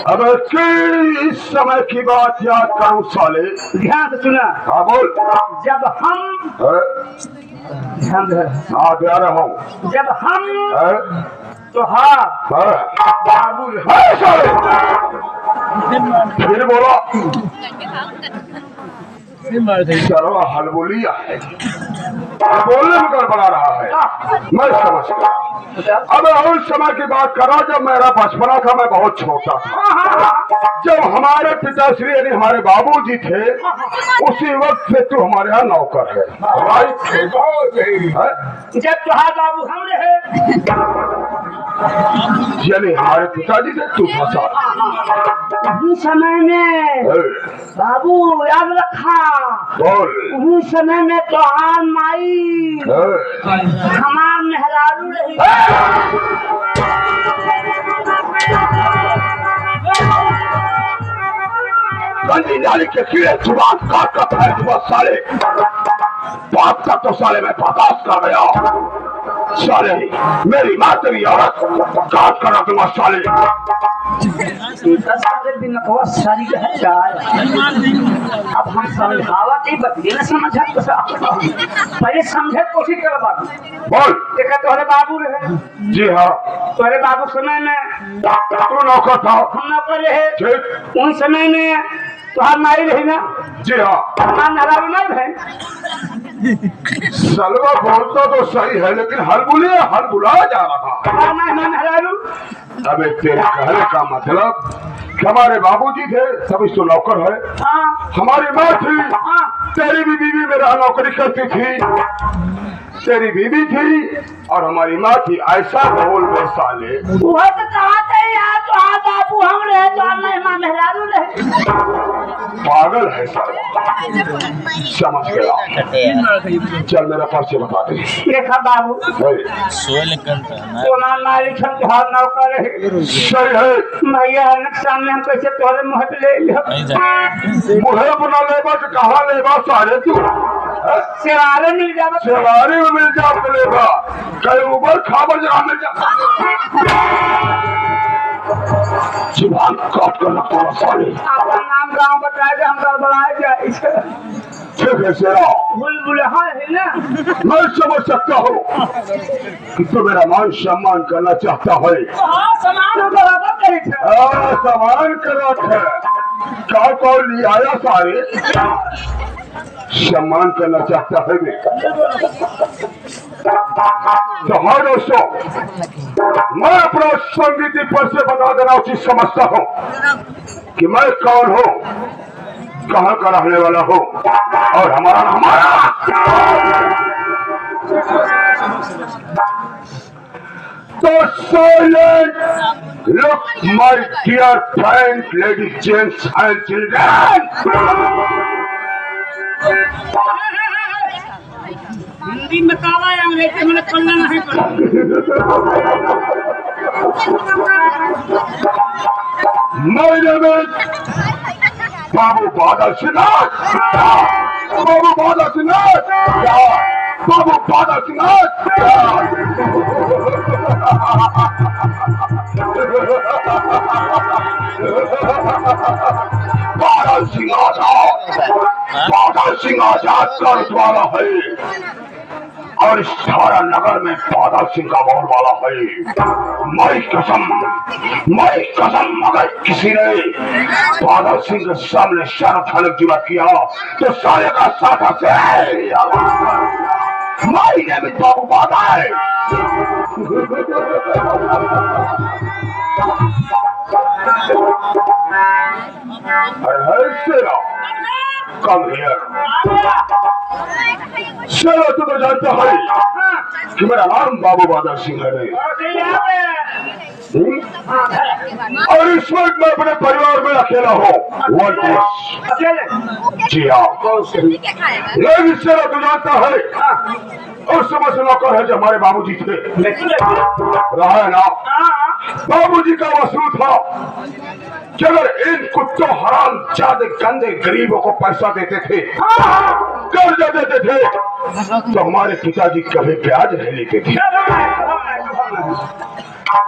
अब इस समय की बात याद करूं साले। ध्यान से सुना। हाँ बोल। जब हम ध्यान दे। हाँ दे रहा हूँ। जब हम तो हाँ बाबू साले फिर बोला चलो हलबोलिया है, बोलने में गड़बड़ा रहा है, मैं समझ गया। अब उस समय की बात करा जब मेरा बचपना था, मैं बहुत छोटा था। जब हमारे पिताश्री यानी हमारे बाबूजी थे, उसी वक्त से तू हमारे यहाँ नौकर है। जब तुहार बाबू हम रहे यानी हमारे पिताजी थे, तू फंसा। उस समय में बाबू याद रखा, बोल। उस समय में तो आन माई हमार मेहरारू रही। गंदी नाली के कीड़े जुबान काट कर फैल जुआ साले, बाप का तो साले मैं बर्दाश्त कर गया। साले मेरी माँ तेरी औरत काट कर रख दूंगा साले। दिन सारी अब हम समझावा बदले न समझा पहले समझे कोशिश कर बाबू। बोल। देखा तुम्हारे बाबू रहे। जी हाँ। तुम्हारे बाबू समय में तू नौकर था, हम नौकर रहे। ठीक। उन समय में तुहार माई रही ना। जी हाँ। हमार नाराज नहीं है। सलवा बोलता तो सही है, लेकिन हल बुलाया जा रहा है। अबे तेरे कहने का मतलब कि हमारे बाबूजी थे तभी तो नौकर है। हमारी माँ थी, तेरी भी बीवी मेरा नौकरी करती थी, तेरी बीवी थी और हमारी माँ थी। ऐसा बोल बे साले। वो तो चाहते यार तो बाबू हम रहे तो माँ मेहरारू रहे। पागल है साला, समझ गया। चल मेरा पर्चे बता दे। देखा बाबू मालिक हम तुहार नौकर रहे। सही है भैया सामने हम कैसे तोरे मुँह पे ले मुहे बना लेबा तो कहाँ लेबा सारे तू सेवारे मिल जावा, सेवारे में मिल जा लेबा, कहीं ऊपर खाबर जगह मिल जा। जुबान काट कर रखता साले। आपका नाम गाँव बताए हम गड़बड़ाए जाए। ठीक है सेरा, बुलबुल है ना। मैं समझ सकता हूँ कि तू मेरा मान सम्मान करना चाहता है। सम्मान हम बराबर करे थे। सम्मान करना है क्या कौन ले आया सारे, सम्मान करना चाहता है बेटा। तो हाँ दोस्तों, मैं अपना संगीत पर से बता देना उचित समझता हूँ कि मैं कौन हूँ, कहाँ का रहने वाला हूँ और हमारा तो silent, look my dear friend, ladies, gents and children. Hindi में कावा अंग्रेजी में पढ़ना नहीं पड़ा। My name is बाबू बादल सिंह, बाबू बादल सिंह, बाबू बादल सिंह। बादल सिंह आजाद, बादल सिंह आजाद कर वाला है और इस सारा नगर में बादल सिंह का बोल वाला है। मैं कसम अगर किसी ने बादल सिंह के सामने सर उठाने की बात किया तो सारे का साथा से माई ने भी बाबू बादल। कम हियर चलो, तुम तो जानते हो कि मेरा नाम बाबू बादल सिंह है। और इस वक्त मैं अपने परिवार में अकेला हूँ। जी हाँ, लेकिन चलो तू जानता है उस समय से नौकर है जो हमारे बाबूजी थे रहा है ना। बाबूजी का वसूल था कि अगर इन कुत्तों हराम जादे गंदे गरीबों को पैसा देते थे, कर्जा देते थे, तो हमारे पिताजी कभी ब्याज नहीं लेते थे।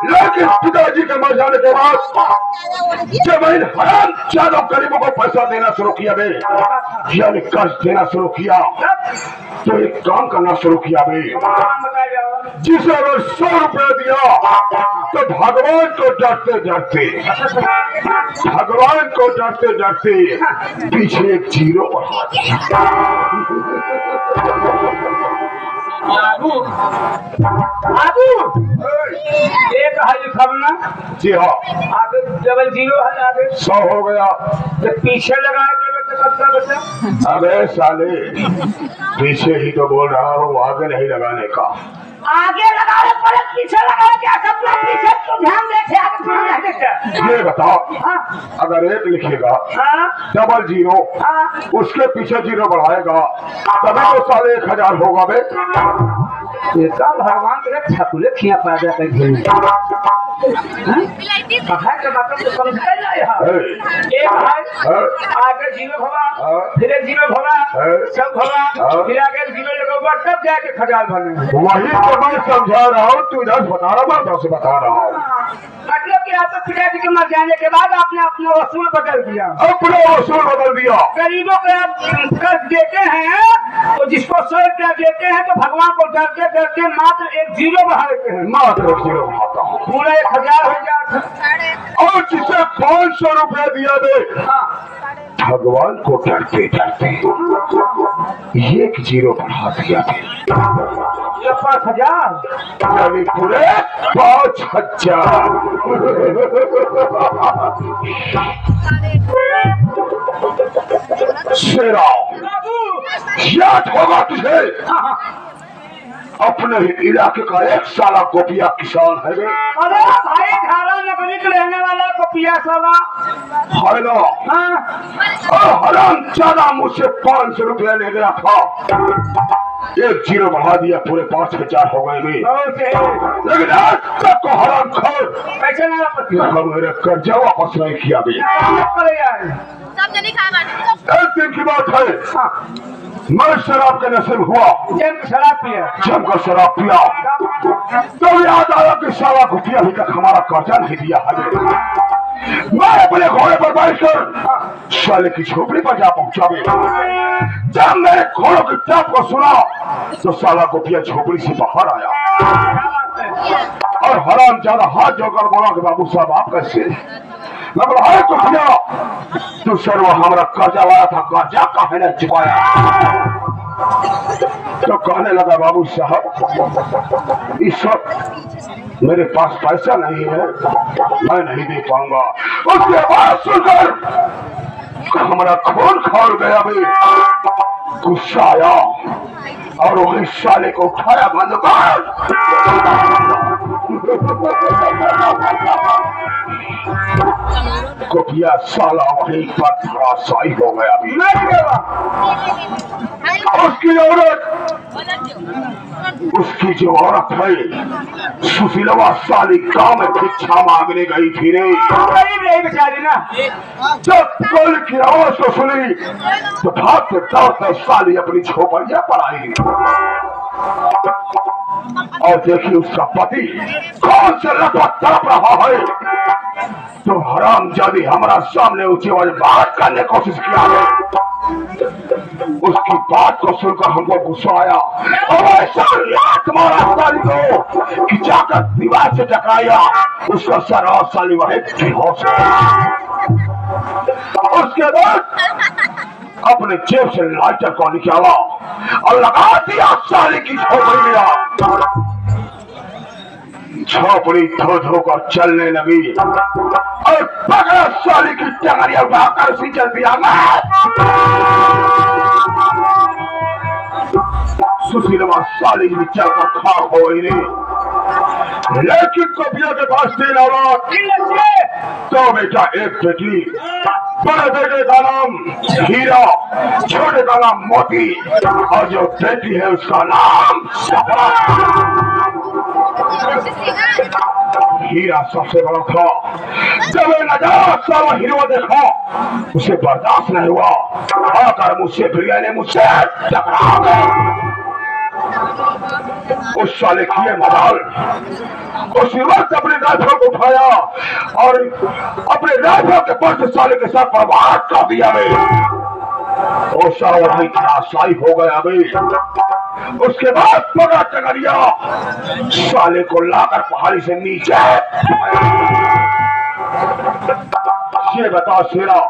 लेकिन पिताजी के मर जाने के बाद जब इन हराम चारों गरीबों को पैसा देना शुरू किया बे, यानी कर्ज देना शुरू किया, तो एक काम करना शुरू किया बे, जिसे अगर 100 रुपया दिया तो भगवान को डरते डरते पीछे एक 0 बढ़ा दिया। एक है लिखना। जी हाँ, आगे डबल 0 है, आगे 100 हो गया। तो पीछे लगा के कितना बचा? अबे साले, पीछे ही तो बोल रहा हूँ, आगे नहीं लगाने का। आगे लगा रहे पर पीछे लगा क्या करना? पीछे तो ध्यान देखे, आगे ध्यान नहीं देखे। ये बताओ, हाँ अगर 1 लिखेगा हाँ डबल 0, हाँ उसके पीछे 0 बढ़ाएगा तभी तो साले 1000 होगा बे। ये सब भगवान के छकुले खिया पा जाते हैं। कहा के बात तो समझ नहीं आया। एक है आगे 0 होगा, फिर 0 होगा, सब होगा, फिर आगे 0 लगेगा, तब जाके 1000 बने। वही तो मैं समझा रहा हूँ, तू इधर बता रहा, मैं उधर से बता रहा हूँ। मतलब कि आपके पिताजी के मर जाने के बाद आपने अपना वसूल बदल दिया। अपना वसूल बदल दिया। गरीबों को आप कर्ज देते हैं, तो जिसको 100 रुपया देते हैं तो भगवान को डरते डरते मात्र एक 0 बढ़ाते हैं, मात्र एक 0 बढ़ाता हूँ, पूरा 1000 हो जाता। और जिसे 500 रुपया दिया दे, भगवान को डरते डरते 1 0 बढ़ा दिया दे, 5000 यानी पूरे 5000। शेरा, याद होगा तुझे, अपने ही इलाके का एक साला गोपिया किसान है बे। अरे भाई धारा नगरी के रहने वाला गोपिया साला है ना? और हराम ज्यादा मुझसे 500 रुपया ले गया था, 1 0 बढ़ा दिया, पूरे 5000 हो गए बे। लेकिन आज तक को हराम खोर कैसे ना मेरे कर्जा वापस नहीं किया बे। एक दिन की बात है, मैं शराब के नशे में हुआ, जम कर शराब पिया, तो याद आया कि साला गोपिया अभी तक हमारा कर्जा नहीं दिया है। मैं अपने घोड़े पर बैठकर साले की झोपड़ी पर जा पहुंचा बे। जब मेरे घोड़ों की टाप को सुना तो साला गोपिया झोपड़ी से बाहर आया और हराम ज्यादा हाथ जोड़कर बोला कि बाबू साहब आप कैसे? मैं बोला, हाय गोपिया, तू सर वो हमारा कर्जा वाला था, कर्जा काहे ने चुकाया? तो कहने लगा, बाबू साहब इस वक्त मेरे पास पैसा नहीं है, मैं नहीं दे पाऊंगा। उसके बाद सुनकर हमारा खून खौल गया भाई, गुस्सा आया और वही साले को उठाया, बंद कर। गोपिया साला वहीं पर धराशायी हो गया अभी। उसकी औरत, उसकी जो औरत है सुशीलवा साली गांव में भिक्षा मांगने गई थी रे, बेचारी ना। जब कल की आवाज को सुनी तो भागते दौड़ते साली अपनी झोपड़िया पर आई और देखिए उसका पति कौन से लगभग तड़प रहा है। तो हरामजादी हमारा सामने ऊंची आवाज बात करने की कोशिश किया है। उसकी बात को सुनकर हमको गुस्सा आया और ऐसा लात मारा साली को कि जाकर दीवार से टकराया, उसका सर और साली वही बेहोश हो गई। उसके बाद अपने जेब से लाइटर को निकाला और लगा दिया साली की झोपड़ी में। झोपड़ी धो धो कर चलने लगी और पकड़ा साली की टंगरिया उठाकर उसी चल दिया। सुशीलवा साली भी चलकर खाक हो गई, लेकिन गोपिया के पास 3 औलाद, तो बेटा एक बेटी, बड़े बेटे का नाम हीरा, छोटे का नाम मोती और जो बेटी है उसका नाम सपना। हीरा सबसे बड़ा था। जब नजारा सारा हीरो देखा उसे बर्दाश्त नहीं हुआ, आकर मुझसे प्रिया ने मुझसे टकरा गया। उस साले किए मदाल उसी वक्त अपने राइफल को उठाया और अपने राइफल के पर साले के साथ बर्बाद कर दिया वो साला वही धराशायी हो गया उसके बाद पगा टगरिया साले को लाकर पहाड़ी से नीचे ये बता शेरा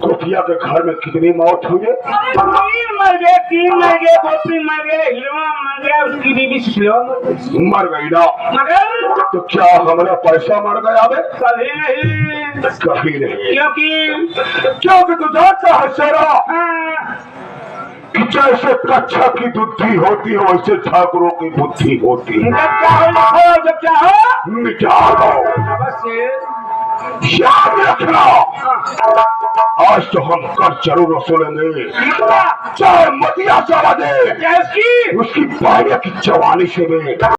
गोपिया के घर में कितनी मौत हुई है? 3 मर गए गोपी मर गए हिलवा मर गया उसकी बीवी सिलवा मर गई ना मगर तो क्या हमारा पैसा मर गया बे? कभी नहीं क्योंकि तू जानता है शेरा कि जैसे कच्छा की बुद्धि होती है वैसे ठाकुरों की बुद्धि होती है। मिटा दो याद रखना आज तो हम कर जरूर वसूलेंगे चाहे मतिया चला दे उसकी पाया की जवानी से